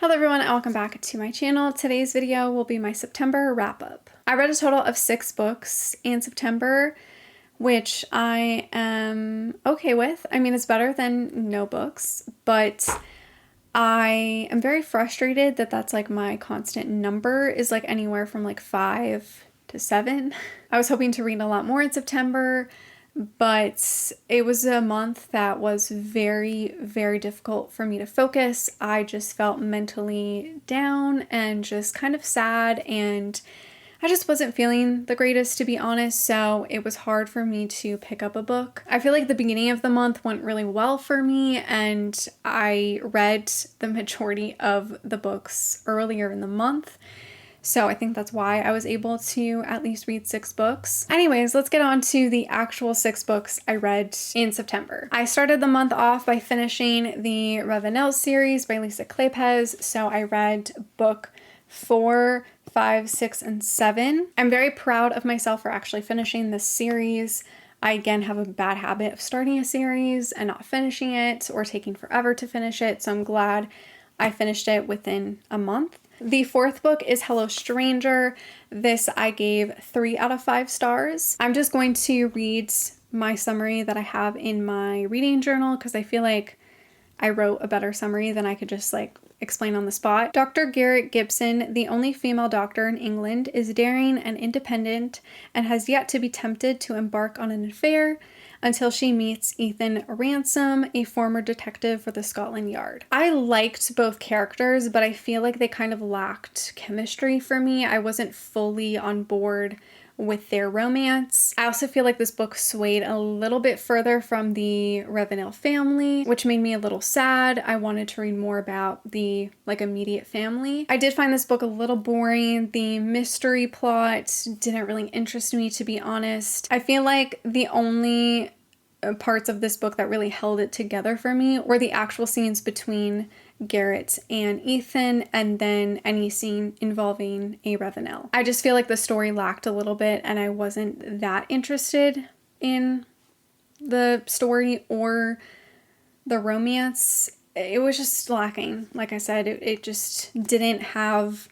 Hello everyone and welcome back to my channel. Today's video will be my September wrap up. I read a total of 6 books in September, which I am okay with. I mean, it's better than no books, but I am very frustrated that that's like my constant number is like anywhere from like 5 to 7. I was hoping to read a lot more in September, but it was a month that was very, very difficult for me to focus. I just felt mentally down and just kind of sad, and I just wasn't feeling the greatest, to be honest, so it was hard for me to pick up a book. I feel like the beginning of the month went really well for me, and I read the majority of the books earlier in the month. So I think that's why I was able to at least read 6 books. Anyways, let's get on to the actual 6 books I read in September. I started the month off by finishing the Ravenel series by Lisa Kleypas. So I read book 4, 5, 6, and 7. I'm very proud of myself for actually finishing this series. I again have a bad habit of starting a series and not finishing it or taking forever to finish it. So I'm glad I finished it within a month. The 4th book is Hello Stranger. This I gave 3 out of 5 stars. I'm just going to read my summary that I have in my reading journal because I feel like I wrote a better summary than I could just like explain on the spot. Dr. Garrett Gibson, the only female doctor in England, is daring and independent and has yet to be tempted to embark on an affair until she meets Ethan Ransom, a former detective for the Scotland Yard. I liked both characters, but I feel like they kind of lacked chemistry for me. I wasn't fully on board with their romance. I also feel like this book swayed a little bit further from the Ravenel family, which made me a little sad. I wanted to read more about the immediate family. I did find this book a little boring. The mystery plot didn't really interest me, to be honest. I feel like the only parts of this book that really held it together for me were the actual scenes between Garrett and Ethan, and then any scene involving a Ravenel. I just feel like the story lacked a little bit, and I wasn't that interested in the story or the romance. It was just lacking. Like I said, it just didn't have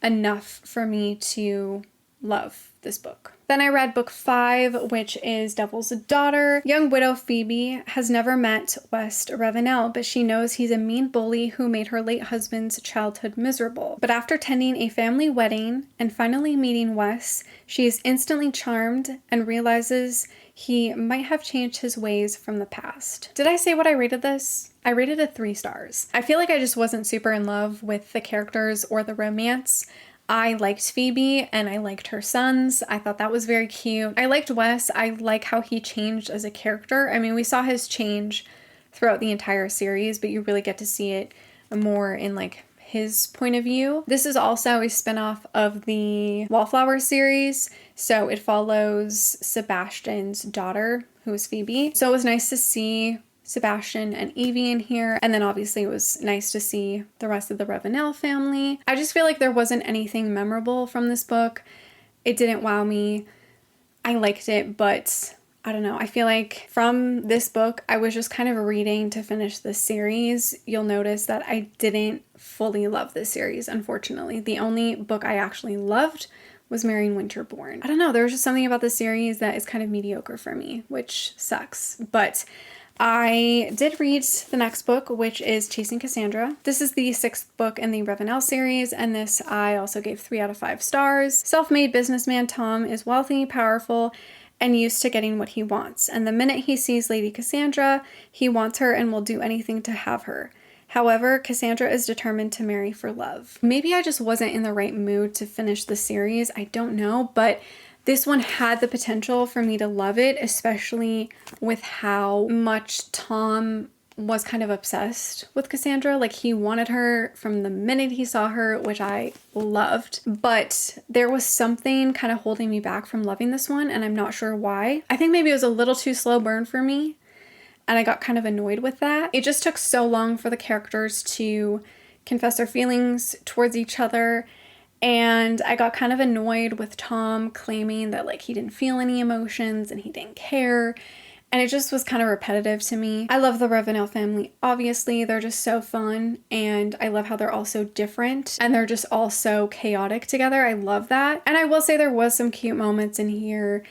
enough for me to love this book. Then I read book 5, which is Devil's Daughter. Young widow Phoebe has never met West Ravenel, but she knows he's a mean bully who made her late husband's childhood miserable. But after attending a family wedding and finally meeting Wes, she is instantly charmed and realizes he might have changed his ways from the past. Did I say what I rated this? I rated it 3 stars. I feel like I just wasn't super in love with the characters or the romance. I liked Phoebe and I liked her sons. I thought that was very cute. I liked Wes. I like how he changed as a character. I mean, we saw his change throughout the entire series, but you really get to see it more in his point of view. This is also a spinoff of the Wallflower series, so it follows Sebastian's daughter, who is Phoebe. So it was nice to see Sebastian and Evie in here, and then obviously it was nice to see the rest of the Ravenel family. I just feel like there wasn't anything memorable from this book. It didn't wow me. I liked it, but I don't know. I feel like from this book, I was just kind of reading to finish the series. You'll notice that I didn't fully love this series, unfortunately. The only book I actually loved was Marion Winterborn. I don't know. There was just something about the series that is kind of mediocre for me, which sucks, but I did read the next book, which is Chasing Cassandra. This is the 6th book in the Ravenel series, and this I also gave 3 out of 5 stars. Self-made businessman Tom is wealthy, powerful, and used to getting what he wants. And the minute he sees Lady Cassandra, he wants her and will do anything to have her. However, Cassandra is determined to marry for love. Maybe I just wasn't in the right mood to finish the series. I don't know, but this one had the potential for me to love it, especially with how much Tom was kind of obsessed with Cassandra. Like, he wanted her from the minute he saw her, which I loved. But there was something kind of holding me back from loving this one, and I'm not sure why. I think maybe it was a little too slow burn for me, and I got kind of annoyed with that. It just took so long for the characters to confess their feelings towards each other, and I got kind of annoyed with Tom claiming that he didn't feel any emotions and he didn't care. and it just was kind of repetitive to me. I love the Ravenel family. Obviously, they're just so fun, and I love how they're all so different, and they're just all so chaotic together. I love that. And I will say there was some cute moments in here,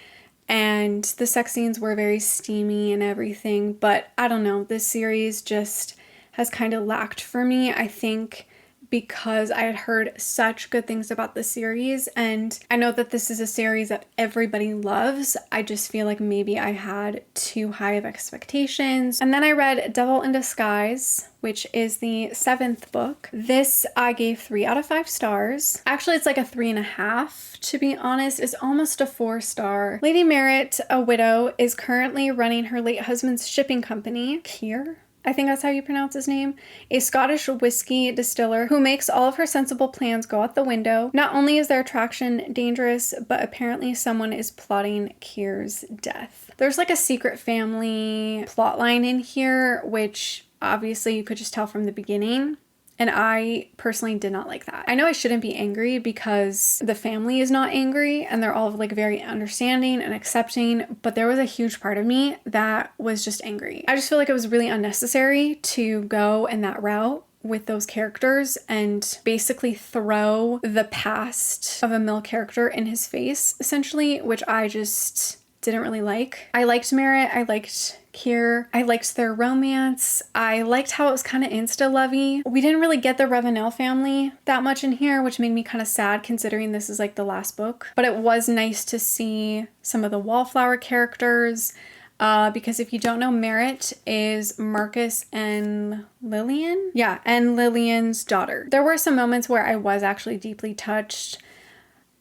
and the sex scenes were very steamy and everything, but I don't know, this series just has kind of lacked for me, I think, because I had heard such good things about the series, and I know that this is a series that everybody loves. I just feel like maybe I had too high of expectations. And then I read Devil in Disguise, which is the 7th book. This I gave 3 out of 5 stars. Actually, it's like a 3.5, to be honest. It's almost a 4-star. Lady Merritt, a widow, is currently running her late husband's shipping company, Keir, I think that's how you pronounce his name, a Scottish whiskey distiller who makes all of her sensible plans go out the window. Not only is their attraction dangerous, but apparently someone is plotting Keir's death. There's like a secret family plotline in here, which obviously you could just tell from the beginning. And I personally did not like that. I know I shouldn't be angry because the family is not angry and they're all like very understanding and accepting, but there was a huge part of me that was just angry. I just feel like it was really unnecessary to go in that route with those characters and basically throw the past of a male character in his face, essentially, which I just didn't really like. I liked Merritt. I liked Keir. I liked their romance. I liked how it was kind of insta-lovey. We didn't really get the Ravenel family that much in here, which made me kind of sad considering this is like the last book. But it was nice to see some of the Wallflower characters because if you don't know, Merritt is Marcus and Lillian. Yeah, and Lillian's daughter. There were some moments where I was actually deeply touched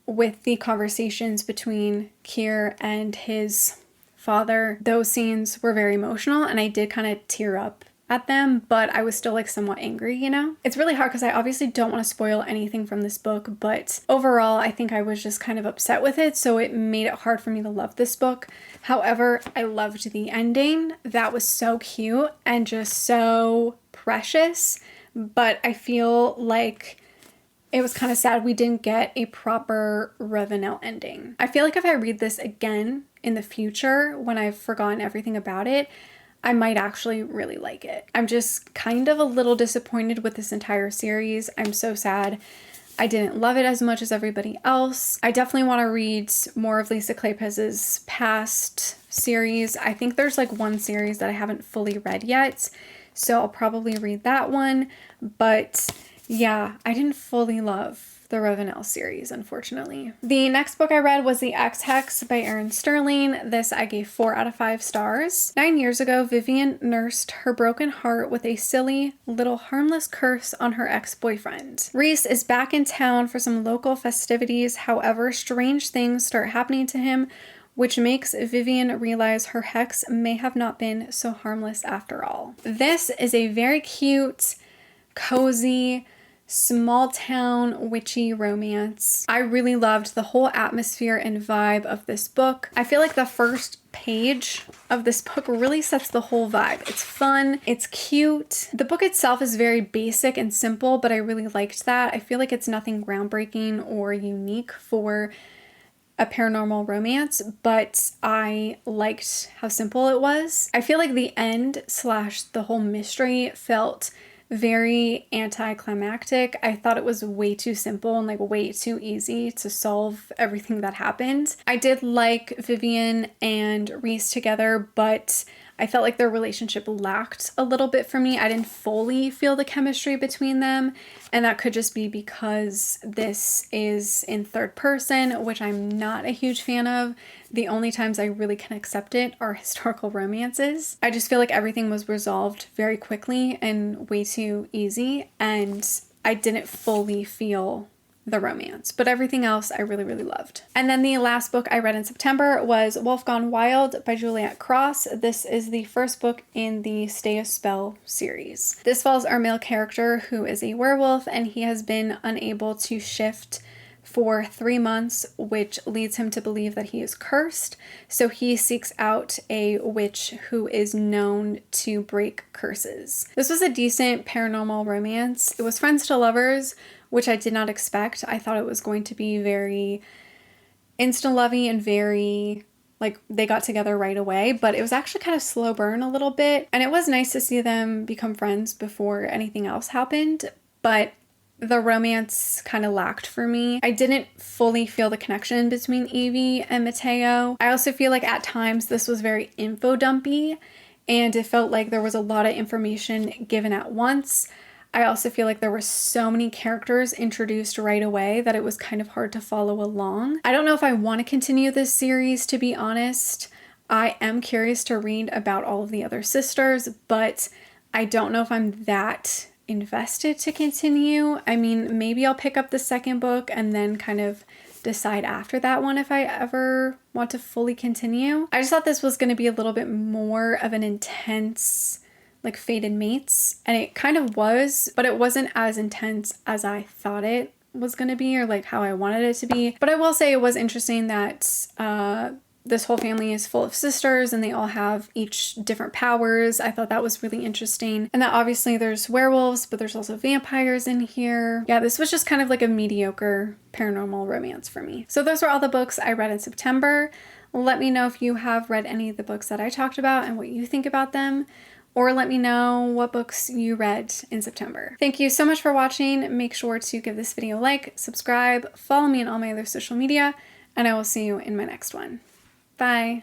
with the conversations between Keir and his father. Those scenes were very emotional and I did kind of tear up at them, but I was still like somewhat angry, you know? It's really hard because I obviously don't want to spoil anything from this book, but overall I think I was just kind of upset with it, so it made it hard for me to love this book. However, I loved the ending. That was so cute and just so precious, but I feel like it was kind of sad we didn't get a proper Ravenel ending. I feel like if I read this again in the future, when I've forgotten everything about it, I might actually really like it. I'm just kind of a little disappointed with this entire series. I'm so sad I didn't love it as much as everybody else. I definitely want to read more of Lisa Kleypas's past series. I think there's like one series that I haven't fully read yet, so I'll probably read that one, but yeah, I didn't fully love the Ravenel series, unfortunately. The next book I read was The Ex-Hex by Erin Sterling. This I gave 4 out of 5 stars. 9 years ago, Vivian nursed her broken heart with a silly, little harmless curse on her ex-boyfriend. Reese is back in town for some local festivities. However, strange things start happening to him, which makes Vivian realize her hex may have not been so harmless after all. This is a very cute, cozy, small town witchy romance. I really loved the whole atmosphere and vibe of this book. I feel like the first page of this book really sets the whole vibe. It's fun, it's cute. The book itself is very basic and simple, but I really liked that. I feel like it's nothing groundbreaking or unique for a paranormal romance, but I liked how simple it was. I feel like the end / the whole mystery felt very anticlimactic. I thought it was way too simple and like way too easy to solve everything that happened. I did like Vivian and Reese together, but I felt like their relationship lacked a little bit for me. I didn't fully feel the chemistry between them, and that could just be because this is in third person, which I'm not a huge fan of. The only times I really can accept it are historical romances. I just feel like everything was resolved very quickly and way too easy, and I didn't fully feel the romance, but everything else I really, really loved. And then the last book I read in September was Wolf Gone Wild by Juliet Cross. This is the first book in the Stay a Spell series. This follows our male character who is a werewolf, and he has been unable to shift for 3 months, which leads him to believe that he is cursed. So he seeks out a witch who is known to break curses. This was a decent paranormal romance. It was friends to lovers, which I did not expect. I thought it was going to be very instant lovey and very like they got together right away, but it was actually kind of slow burn a little bit. And it was nice to see them become friends before anything else happened, but the romance kind of lacked for me. I didn't fully feel the connection between Evie and Mateo. I also feel like at times this was very info dumpy, and it felt like there was a lot of information given at once. I also feel like there were so many characters introduced right away that it was kind of hard to follow along. I don't know if I want to continue this series, to be honest. I am curious to read about all of the other sisters, but I don't know if I'm that invested to continue. I mean, maybe I'll pick up the second book and then kind of decide after that one if I ever want to fully continue. I just thought this was going to be a little bit more of an intense, like, Fated Mates, and it kind of was, but it wasn't as intense as I thought it was going to be, or like how I wanted it to be. But I will say it was interesting that this whole family is full of sisters and they all have each different powers. I thought that was really interesting. And that obviously there's werewolves, but there's also vampires in here. Yeah, this was just kind of like a mediocre paranormal romance for me. So those are all the books I read in September. Let me know if you have read any of the books that I talked about and what you think about them, or let me know what books you read in September. Thank you so much for watching. Make sure to give this video a like, subscribe, follow me on all my other social media, and I will see you in my next one. Bye.